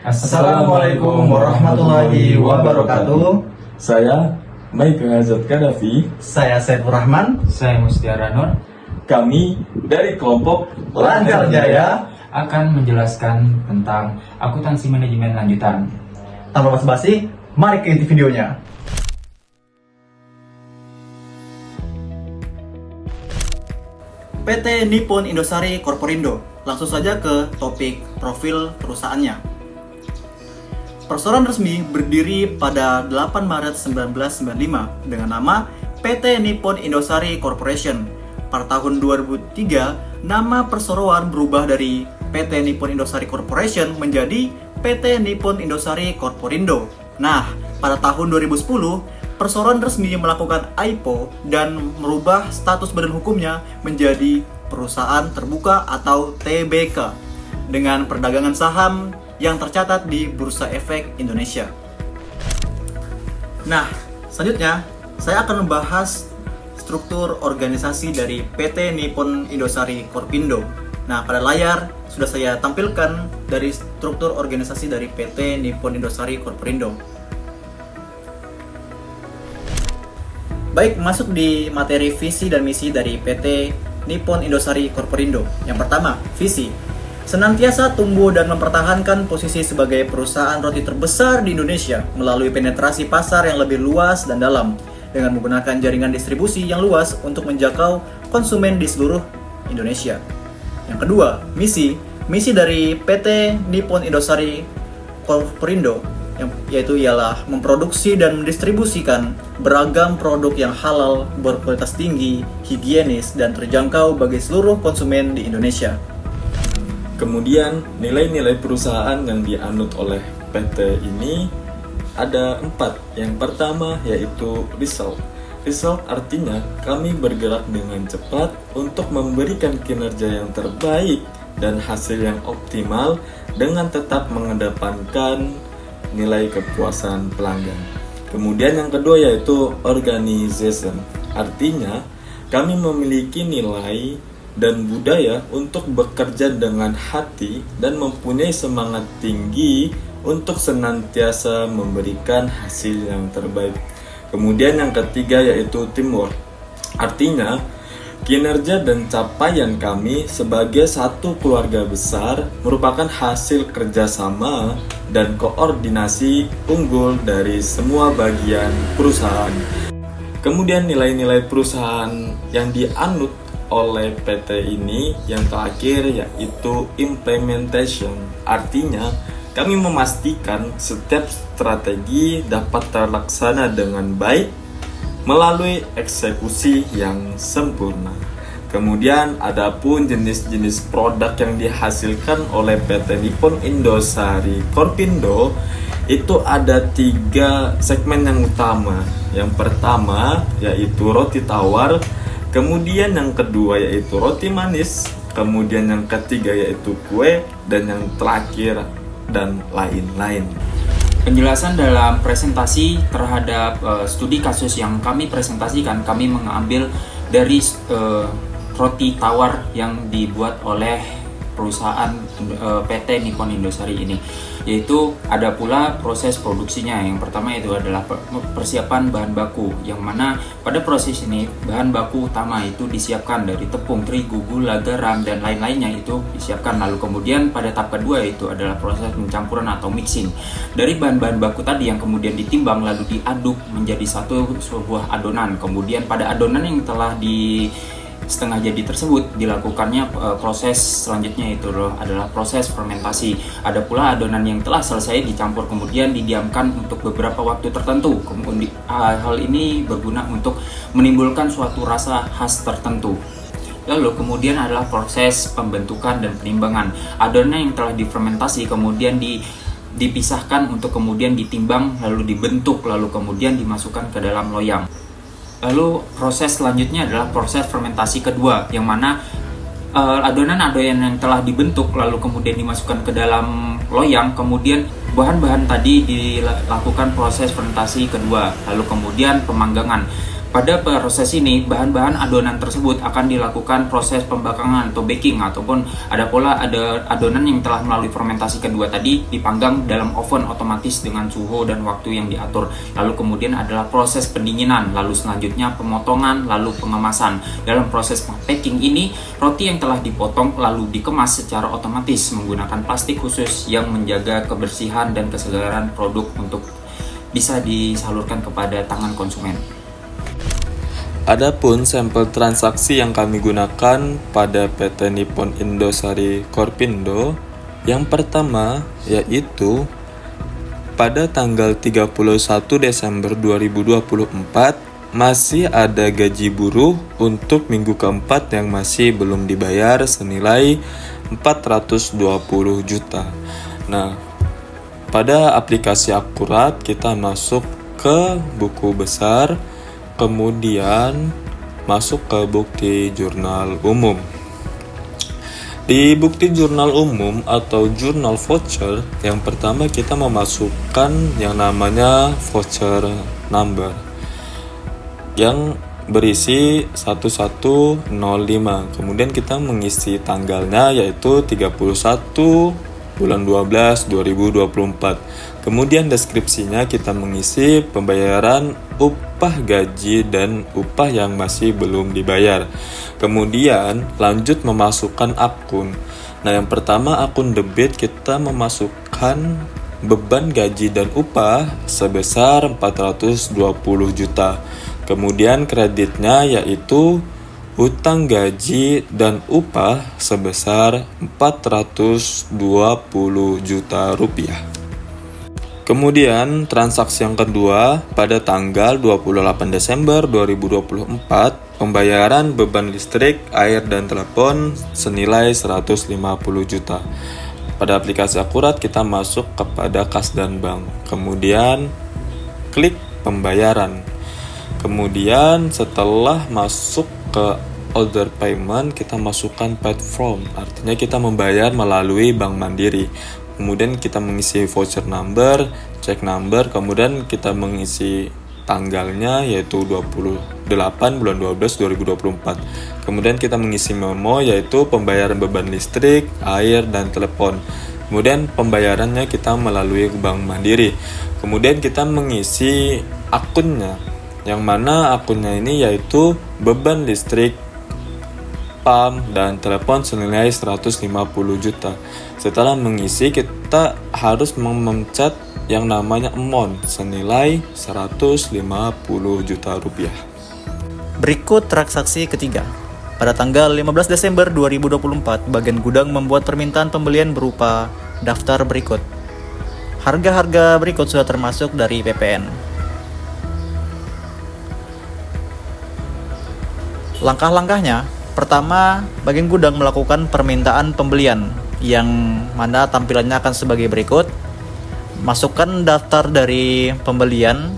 Assalamualaikum warahmatullahi wabarakatuh. Saya Mike Hazard Kadafi. Saya Saiful Rahman. Saya Mustiara Nur. Kami dari kelompok Lancar Jaya. Akan menjelaskan tentang akuntansi manajemen lanjutan. Tanpa basa-basi, mari ke inti videonya. PT Nippon Indosari Corporindo. Langsung saja ke topik profil perusahaannya. Perseroan resmi berdiri pada 8 Maret 1995 dengan nama PT Nippon Indosari Corporation. Pada tahun 2003, nama perseroan berubah dari PT Nippon Indosari Corporation menjadi PT Nippon Indosari Corporindo. Nah, pada tahun 2010, perseroan resmi melakukan IPO dan merubah status badan hukumnya menjadi perusahaan terbuka atau TBK dengan perdagangan saham yang tercatat di Bursa Efek Indonesia. Nah, selanjutnya saya akan membahas struktur organisasi dari PT Nippon Indosari Corpindo. Nah, pada layar sudah saya tampilkan dari struktur organisasi dari PT Nippon Indosari Corporindo. Baik, masuk di materi visi dan misi dari PT Nippon Indosari Corporindo. Yang pertama, visi. Senantiasa tumbuh dan mempertahankan posisi sebagai perusahaan roti terbesar di Indonesia melalui penetrasi pasar yang lebih luas dan dalam dengan menggunakan jaringan distribusi yang luas untuk menjangkau konsumen di seluruh Indonesia. Yang kedua, misi. Misi dari PT Nippon Indosari Corporindo yaitu ialah memproduksi dan mendistribusikan beragam produk yang halal, berkualitas tinggi, higienis, dan terjangkau bagi seluruh konsumen di Indonesia. Kemudian nilai-nilai perusahaan yang dianut oleh PT ini ada 4. Yang pertama yaitu result. Result artinya kami bergerak dengan cepat untuk memberikan kinerja yang terbaik dan hasil yang optimal dengan tetap mengedepankan nilai kepuasan pelanggan. Kemudian yang kedua yaitu organization. Artinya kami memiliki nilai dan budaya untuk bekerja dengan hati dan mempunyai semangat tinggi untuk senantiasa memberikan hasil yang terbaik. Kemudian yang ketiga yaitu teamwork. Artinya kinerja dan capaian kami sebagai satu keluarga besar merupakan hasil kerjasama dan koordinasi unggul dari semua bagian perusahaan. Kemudian nilai-nilai perusahaan yang dianut oleh PT ini yang terakhir yaitu implementation. Artinya kami memastikan setiap strategi dapat terlaksana dengan baik melalui eksekusi yang sempurna. Kemudian adapun jenis-jenis produk yang dihasilkan oleh PT Nippon Indosari Corpindo itu ada 3 segmen yang utama. Yang pertama yaitu roti tawar, kemudian yang kedua yaitu roti manis, kemudian yang ketiga yaitu kue, dan yang terakhir dan lain-lain. Penjelasan dalam presentasi terhadap studi kasus yang kami presentasikan, kami mengambil dari roti tawar yang dibuat oleh perusahaan PT Nippon Indosari ini, yaitu ada pula proses produksinya. Yang pertama itu adalah persiapan bahan baku, yang mana pada proses ini bahan baku utama itu disiapkan dari tepung, terigu, gula, garam, dan lain-lainnya itu disiapkan. Lalu kemudian pada tahap kedua itu adalah proses pencampuran atau mixing dari bahan-bahan baku tadi yang kemudian ditimbang lalu diaduk menjadi sebuah adonan. Kemudian pada adonan yang telah di setengah jadi tersebut dilakukannya proses selanjutnya itu adalah proses fermentasi. Ada pula adonan yang telah selesai dicampur kemudian didiamkan untuk beberapa waktu tertentu. Kemudian hal ini berguna untuk menimbulkan suatu rasa khas tertentu. Lalu kemudian adalah proses pembentukan dan penimbangan. Adonan yang telah difermentasi kemudian dipisahkan untuk kemudian ditimbang lalu dibentuk lalu kemudian dimasukkan ke dalam loyang. Lalu proses selanjutnya adalah proses fermentasi kedua, yang mana adonan-adonan yang telah dibentuk lalu kemudian dimasukkan ke dalam loyang, kemudian bahan-bahan tadi dilakukan proses fermentasi kedua, lalu kemudian pemanggangan. Pada proses ini, bahan-bahan adonan tersebut akan dilakukan proses pembakaran atau baking, ataupun ada pula adonan yang telah melalui fermentasi kedua tadi dipanggang dalam oven otomatis dengan suhu dan waktu yang diatur. Lalu kemudian adalah proses pendinginan, lalu selanjutnya pemotongan, lalu pengemasan. Dalam proses packing ini, roti yang telah dipotong lalu dikemas secara otomatis menggunakan plastik khusus yang menjaga kebersihan dan kesegaran produk untuk bisa disalurkan kepada tangan konsumen. Adapun sampel transaksi yang kami gunakan pada PT Nippon Indosari Korpindo, yang pertama yaitu pada tanggal 31 Desember 2024 masih ada gaji buruh untuk minggu keempat yang masih belum dibayar senilai 420 juta. Nah, pada aplikasi Akurat kita masuk ke buku besar, kemudian masuk ke bukti jurnal umum. Di bukti jurnal umum atau jurnal voucher, yang pertama kita memasukkan yang namanya voucher number yang berisi 1105. Kemudian kita mengisi tanggalnya yaitu 31 bulan 12 2024. Kemudian deskripsinya kita mengisi pembayaran upah gaji dan upah yang masih belum dibayar. Kemudian lanjut memasukkan akun. Nah, yang pertama akun debit kita memasukkan beban gaji dan upah sebesar 420 juta. Kemudian kreditnya yaitu utang gaji dan upah sebesar 420 juta rupiah. Kemudian transaksi yang kedua pada tanggal 28 Desember 2024 pembayaran beban listrik, air, dan telepon senilai 150 juta. Pada aplikasi Akurat kita masuk kepada kas dan bank. Kemudian klik pembayaran. Kemudian setelah masuk ke order payment kita masukkan paid from, artinya kita membayar melalui Bank Mandiri. Kemudian kita mengisi voucher number, check number, kemudian kita mengisi tanggalnya yaitu 28 bulan 12 2024. Kemudian kita mengisi memo yaitu pembayaran beban listrik, air, dan telepon. Kemudian pembayarannya kita melalui Bank Mandiri. Kemudian kita mengisi akunnya, yang mana akunnya ini yaitu beban listrik, PAM, dan telepon senilai 150 juta. Setelah mengisi, kita harus memencet yang namanya amount senilai 150 juta rupiah. Berikut transaksi ketiga. Pada tanggal 15 Desember 2024, bagian gudang membuat permintaan pembelian berupa daftar berikut. Harga-harga berikut sudah termasuk dari PPN. Langkah-langkahnya, pertama, bagian gudang melakukan permintaan pembelian yang mana tampilannya akan sebagai berikut. Masukkan daftar dari pembelian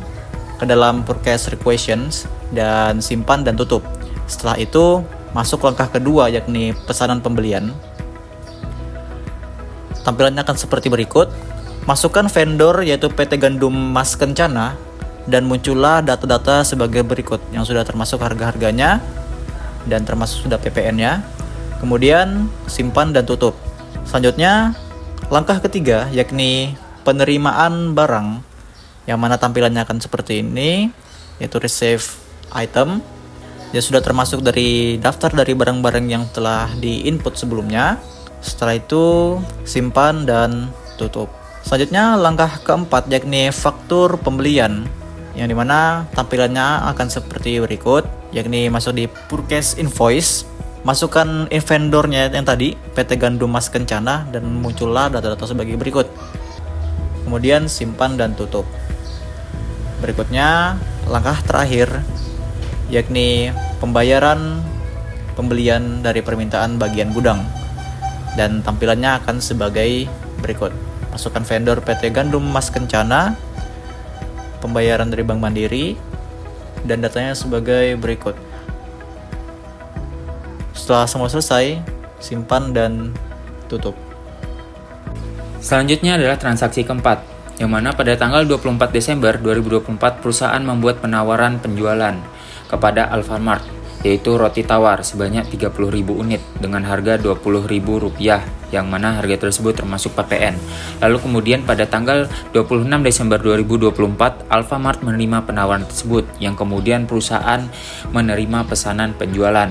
ke dalam purchase requisitions dan simpan dan tutup. Setelah itu, masuk langkah kedua yakni pesanan pembelian. Tampilannya akan seperti berikut. Masukkan vendor yaitu PT Gandum Mas Kencana dan muncullah data-data sebagai berikut yang sudah termasuk harga-harganya dan termasuk sudah PPN-nya. Kemudian simpan dan tutup. Selanjutnya langkah ketiga yakni penerimaan barang yang mana tampilannya akan seperti ini yaitu receive item. Dia sudah termasuk dari daftar dari barang-barang yang telah di-input sebelumnya. Setelah itu simpan dan tutup. Selanjutnya langkah keempat yakni faktur pembelian yang dimana tampilannya akan seperti berikut, yakni masuk di purchase invoice, masukkan vendornya yang tadi PT Gandum Mas Kencana dan muncullah data-data sebagai berikut. Kemudian simpan dan tutup. Berikutnya langkah terakhir yakni pembayaran pembelian dari permintaan bagian gudang dan tampilannya akan sebagai berikut. Masukkan vendor PT Gandum Mas Kencana, pembayaran dari Bank Mandiri, dan datanya sebagai berikut. Setelah semua selesai, simpan dan tutup. Selanjutnya adalah transaksi keempat, yang mana pada tanggal 24 Desember 2024 perusahaan membuat penawaran penjualan. kepada Alfamart, yaitu roti tawar sebanyak 30.000 unit dengan harga Rp20.000, yang mana harga tersebut termasuk PPN. Lalu kemudian pada tanggal 26 Desember 2024, Alfamart menerima penawaran tersebut, yang kemudian perusahaan menerima pesanan penjualan.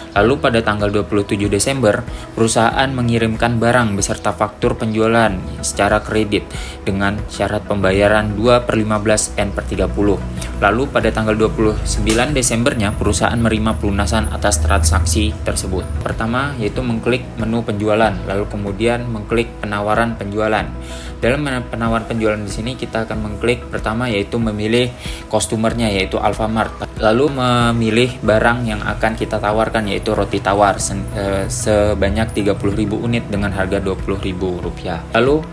Lalu pada tanggal 27 Desember, perusahaan mengirimkan barang beserta faktur penjualan secara kredit dengan syarat pembayaran 2/15 N/30. Lalu pada tanggal 29 Desembernya, perusahaan menerima pelunasan atas transaksi tersebut. Pertama yaitu mengklik menu penjualan, lalu kemudian mengklik penawaran penjualan. Dalam penawaran penjualan di sini kita akan mengklik pertama yaitu memilih customernya yaitu Alfamart. Lalu memilih barang yang akan kita tawarkan yaitu roti tawar sebanyak 30.000 unit dengan harga Rp20.000. Lalu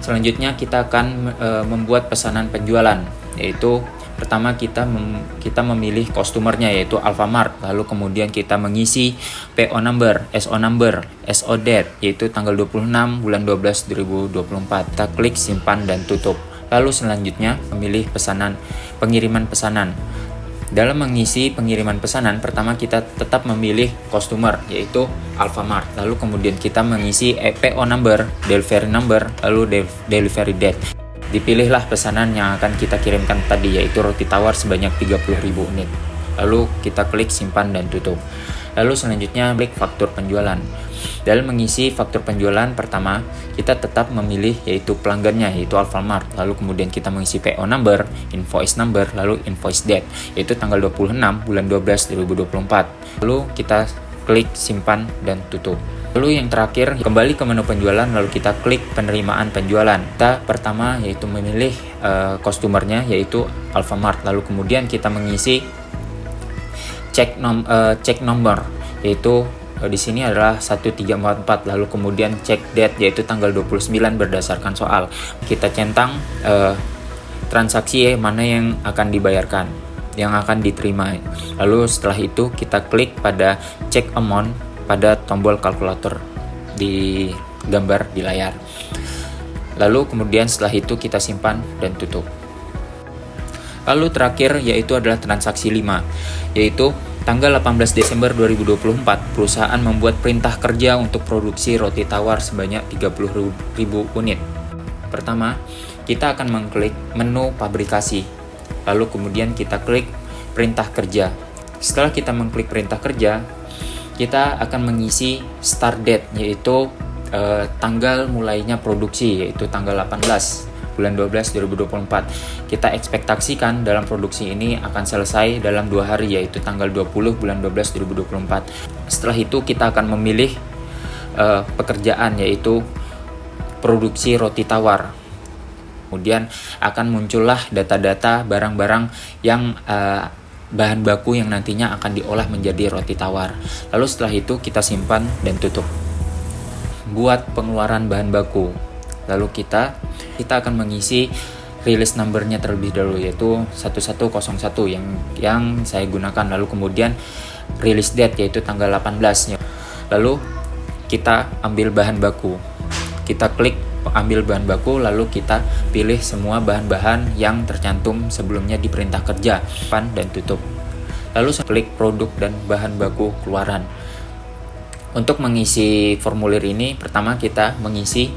selanjutnya kita akan membuat pesanan penjualan, yaitu pertama kita memilih customernya yaitu Alfamart, lalu kemudian kita mengisi PO number, SO number, SO date yaitu tanggal 26 bulan 12 2024. Kita klik simpan dan tutup. Lalu selanjutnya memilih pengiriman pesanan. Dalam mengisi pengiriman pesanan, pertama kita tetap memilih customer yaitu Alfamart, lalu kemudian kita mengisi PO number, delivery number, lalu delivery date. Dipilihlah pesanan yang akan kita kirimkan tadi yaitu roti tawar sebanyak 30.000 unit. Lalu kita klik simpan dan tutup. Lalu selanjutnya klik faktur penjualan. Dalam mengisi faktur penjualan pertama, kita tetap memilih yaitu pelanggannya yaitu Alfamart. Lalu kemudian kita mengisi PO number, invoice number, lalu invoice date yaitu tanggal 26 bulan 12 2024. Lalu kita klik simpan dan tutup. Lalu yang terakhir, kembali ke menu penjualan, lalu kita klik penerimaan penjualan. Kita pertama yaitu memilih customernya yaitu Alfamart, lalu kemudian kita mengisi cek nomor yaitu di sini adalah 1344, lalu kemudian cek date yaitu tanggal 29 berdasarkan soal. Kita centang transaksi mana yang akan dibayarkan, yang akan diterima. Lalu setelah itu kita klik pada check amount pada tombol kalkulator di gambar di layar. Lalu kemudian setelah itu kita simpan dan tutup. Lalu terakhir yaitu adalah transaksi 5, yaitu tanggal 18 Desember 2024 perusahaan membuat perintah kerja untuk produksi roti tawar sebanyak 30.000 unit. Pertama, kita akan mengklik menu pabrikasi. Lalu kemudian kita klik perintah kerja. Setelah kita mengklik perintah kerja, kita akan mengisi start date yaitu tanggal mulainya produksi yaitu tanggal 18 bulan 12 2024. Kita ekspektasikan dalam produksi ini akan selesai dalam 2 hari yaitu tanggal 20 bulan 12 2024. Setelah itu kita akan memilih pekerjaan yaitu produksi roti tawar. Kemudian akan muncullah data-data barang-barang yang bahan baku yang nantinya akan diolah menjadi roti tawar. Lalu setelah itu kita simpan dan tutup. Buat pengeluaran bahan baku, lalu kita akan mengisi release number-nya terlebih dahulu yaitu 1101 yang saya gunakan. Lalu kemudian release date yaitu tanggal 18. Lalu kita ambil bahan baku. Kita klik ambil bahan baku, lalu kita pilih semua bahan-bahan yang tercantum sebelumnya di perintah kerja, simpan dan tutup. Lalu klik produk dan bahan baku keluaran. Untuk mengisi formulir ini, pertama kita mengisi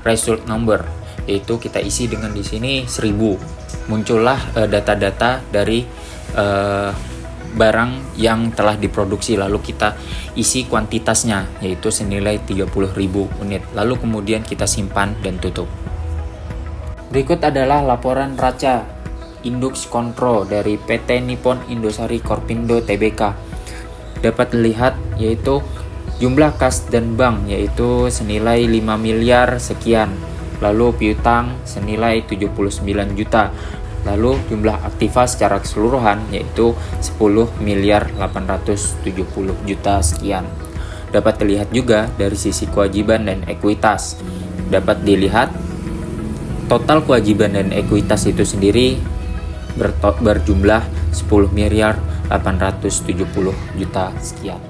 result number, yaitu kita isi dengan di sini 1000. Muncullah data-data dari barang yang telah diproduksi, lalu kita isi kuantitasnya yaitu senilai 30.000 unit, lalu kemudian kita simpan dan tutup. Berikut adalah laporan raca Indux Kontrol dari PT Nippon Indosari Korpindo Tbk. Dapat dilihat yaitu jumlah kas dan bank yaitu senilai 5 miliar sekian, lalu piutang senilai 79 juta. Lalu jumlah aktiva secara keseluruhan yaitu 10 miliar 870 juta sekian. Dapat dilihat juga dari sisi kewajiban dan ekuitas. Dapat dilihat total kewajiban dan ekuitas itu sendiri berjumlah 10 miliar 870 juta sekian.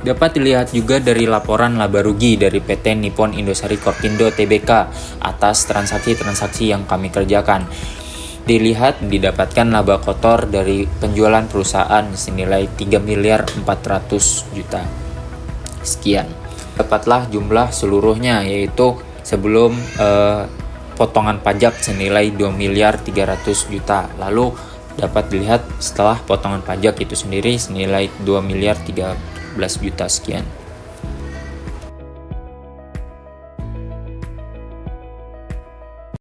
Dapat dilihat juga dari laporan laba rugi dari PT Nippon Indosari Korpindo Tbk atas transaksi-transaksi yang kami kerjakan. dilihat didapatkan laba kotor dari penjualan perusahaan senilai 3 miliar 400 juta. Sekian. Dapatlah jumlah seluruhnya, yaitu sebelum potongan pajak senilai 2 miliar 300 juta. Lalu dapat dilihat setelah potongan pajak itu sendiri senilai 2 miliar 13 juta. Sekian.